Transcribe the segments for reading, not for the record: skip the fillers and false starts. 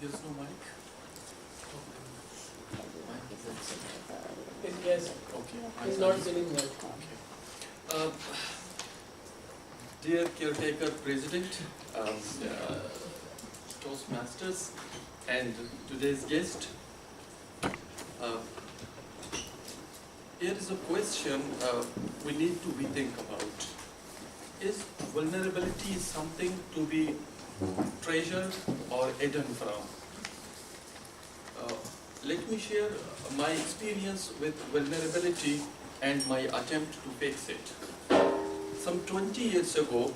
There's no mic? Yes, Okay. he's not sitting well. Okay. Uh, Dear caretaker president, Toastmasters, and today's guest, uh, here is a question we need to rethink about. Is vulnerability something to be treasured or hidden from? Let me share my experience with vulnerability and my attempt to fix it. Some 20 years ago,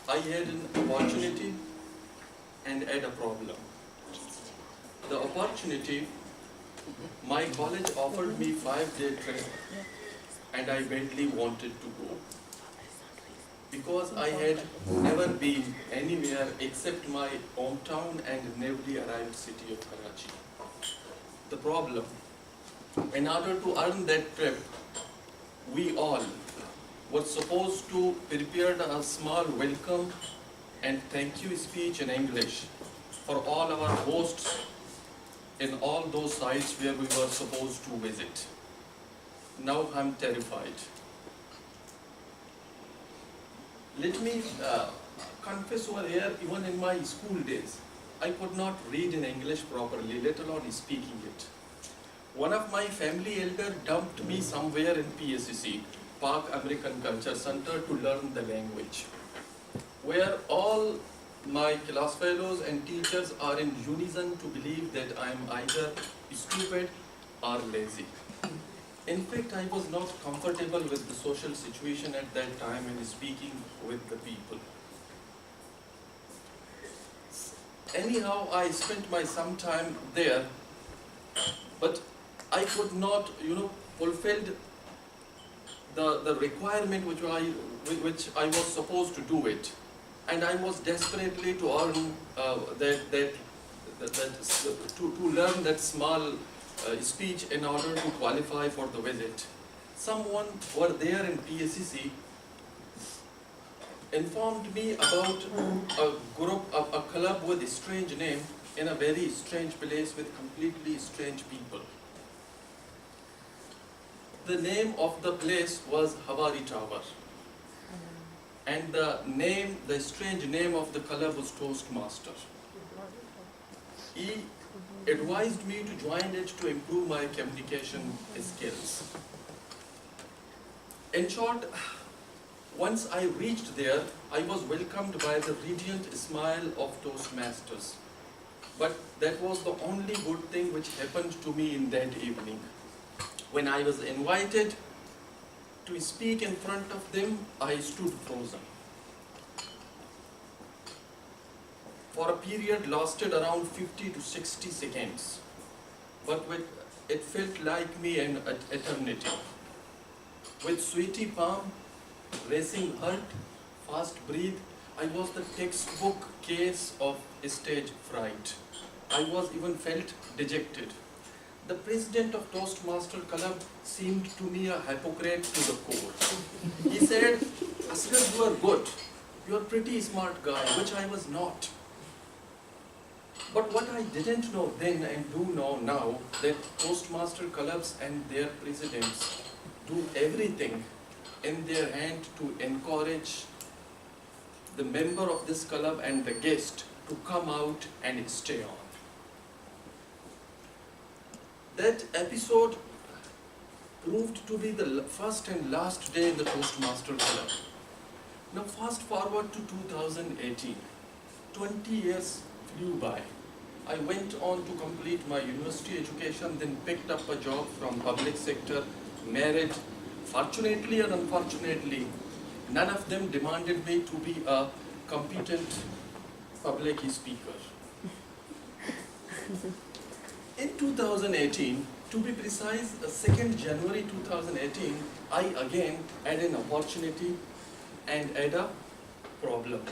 I had an opportunity and had a problem. The opportunity, my college offered me 5-day trip and I badly wanted to go. Because I had never been anywhere except my hometown and newly arrived city of Karachi. The problem, in order to earn that trip, we all were supposed to prepare a small welcome and thank you speech in English for all our hosts in all those sites where we were supposed to visit. Now I'm terrified. Let me confess over here, even in my school days, I could not read in English properly, let alone speaking it. One of my family elders dumped me somewhere in PSCC, Park American Culture Center, to learn the language, where all my class fellows and teachers are in unison to believe that I am either stupid or lazy. In fact, I was not comfortable with the social situation at that time in speaking with the people. Anyhow, I spent my some time there, but I could not, fulfill the requirement which I was supposed to do it, and I was desperately to earn to learn that small speech in order to qualify for the visit. Someone were there in PSCC informed me about a group, a club with a strange name in a very strange place with completely strange people. The name of the place was Havari Tower, and the strange name of the club was Toastmaster. He advised me to join it to improve my communication skills. In short, once I reached there, I was welcomed by the radiant smile of Toastmasters. But that was the only good thing which happened to me in that evening. When I was invited to speak in front of them, I stood frozen. For a period lasted around 50 to 60 seconds, but it felt like me an eternity. With sweaty palm, racing heart, fast breathe, I was the textbook case of stage fright. I was even felt dejected. The president of Toastmaster Club seemed to me a hypocrite to the core. He said, Asghar, you are good. You are a pretty smart guy, which I was not. But what I didn't know then and do know now, that Toastmaster clubs and their presidents do everything in their hand to encourage the member of this club and the guest to come out and stay on. That episode proved to be the first and last day in the Toastmaster Club. Now fast forward to 2018. 20 years flew by. I went on to complete my university education, then picked up a job from public sector, married. Fortunately or unfortunately, none of them demanded me to be a competent public speaker. In 2018, to be precise, the 2nd January 2018, I again had an opportunity and had a problem.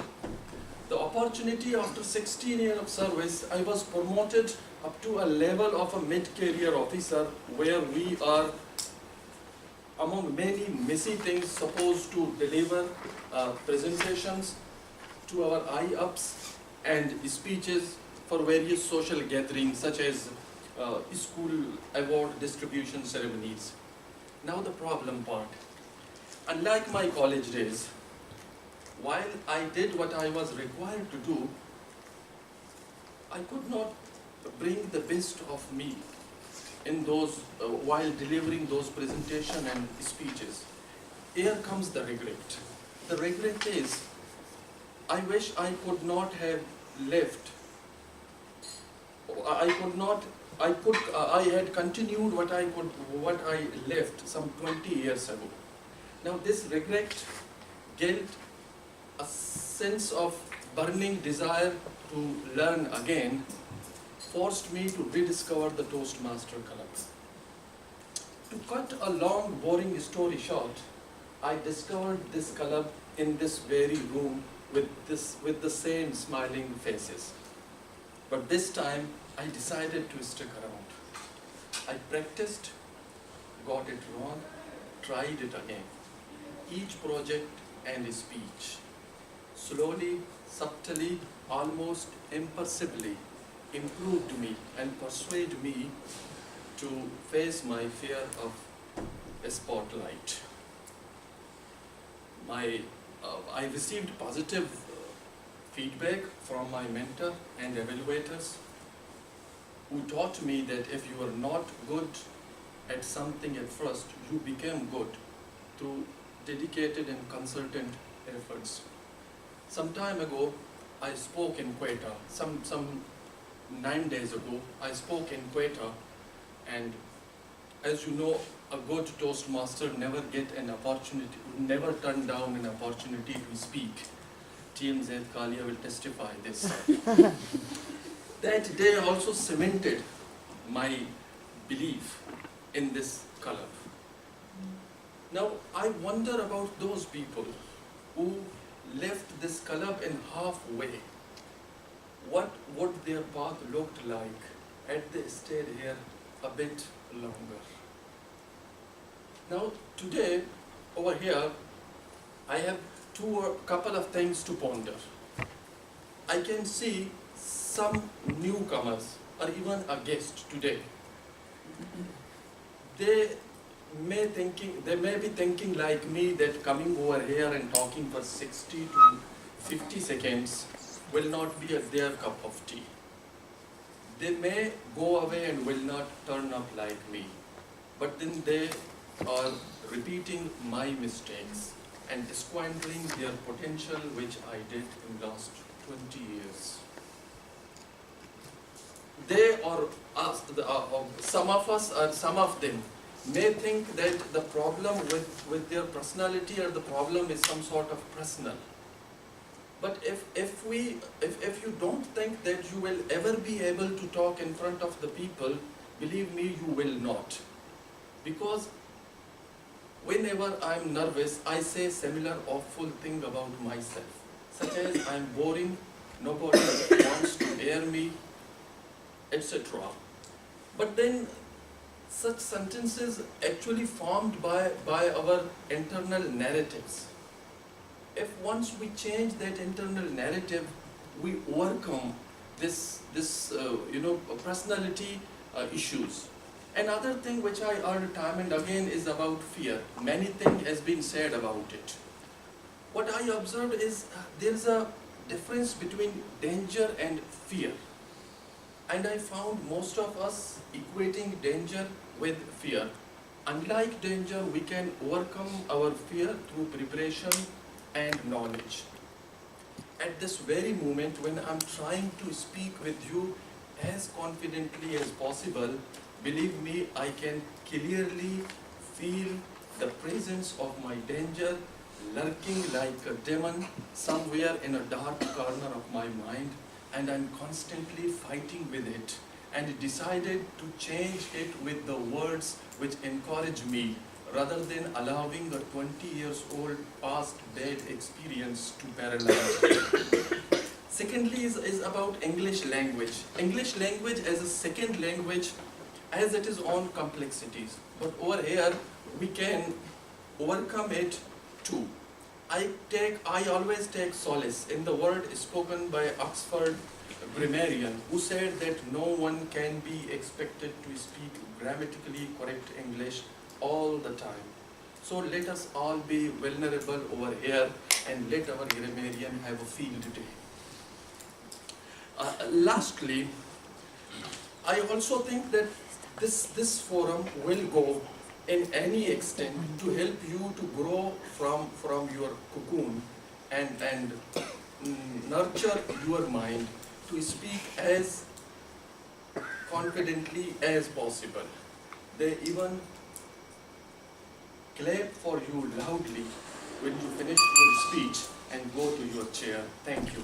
The opportunity, after 16 years of service, I was promoted up to a level of a mid-career officer, where we are, among many messy things, supposed to deliver presentations to our high-ups and speeches for various social gatherings such as school award distribution ceremonies. Now the problem part. Unlike my college days, while I did what I was required to do, I could not bring the best of me in those while delivering those presentation and speeches. Here comes the regret. The regret is, I wish I could not have left. I had continued what I left some 20 years ago. Now this regret, guilt, a sense of burning desire to learn again forced me to rediscover the Toastmaster Club. To cut a long, boring story short, I discovered this club in this very room with the same smiling faces. But this time, I decided to stick around. I practiced, got it wrong, tried it again. Each project and speech, slowly, subtly, almost imperceptibly, improved me and persuaded me to face my fear of a spotlight. I received positive feedback from my mentor and evaluators who taught me that if you are not good at something at first, you become good through dedicated and consultant efforts. Some time ago, I spoke in Quetta. Some 9 days ago, I spoke in Quetta, and as you know, a good Toastmaster never turn down an opportunity to speak. TM Zaid Kalia will testify this. That day also cemented my belief in this club. Now, I wonder about those people who left this club in halfway. What would their path looked like had they stayed here a bit longer? Now, today, over here, I have couple of things to ponder. I can see some newcomers or even a guest today. They may be thinking like me that coming over here and talking for 60 to 50 seconds will not be their cup of tea. They may go away and will not turn up like me, but then they are repeating my mistakes and squandering their potential, which I did in last 20 years. Some of them may think that the problem with their personality or the problem is some sort of personal. But if you don't think that you will ever be able to talk in front of the people, believe me, you will not. Because whenever I'm nervous, I say similar awful thing about myself, such as I'm boring, nobody wants to hear me, etc. But then such sentences actually formed by our internal narratives. If once we change that internal narrative, we overcome this personality issues. Another thing which I heard time and again is about fear. Many things has been said about it. What I observed is there is a difference between danger and fear. And I found most of us equating danger with fear. Unlike danger, we can overcome our fear through preparation and knowledge. At this very moment when I'm trying to speak with you as confidently as possible, believe me, I can clearly feel the presence of my danger lurking like a demon somewhere in a dark corner of my mind, and I'm constantly fighting with it and decided to change it with the words which encourage me rather than allowing a 20 years old past bad experience to paralyze me. Secondly is about English language. English language as a second language has its own complexities, but over here we can overcome it too. I always take solace in the word spoken by Oxford grammarian, who said that no one can be expected to speak grammatically correct English all the time. So let us all be vulnerable over here and let our grammarian have a field day. Lastly, I also think that this forum will go in any extent to help you to grow from your cocoon and nurture your mind to speak as confidently as possible. They even clap for you loudly when you finish your speech and go to your chair. Thank you.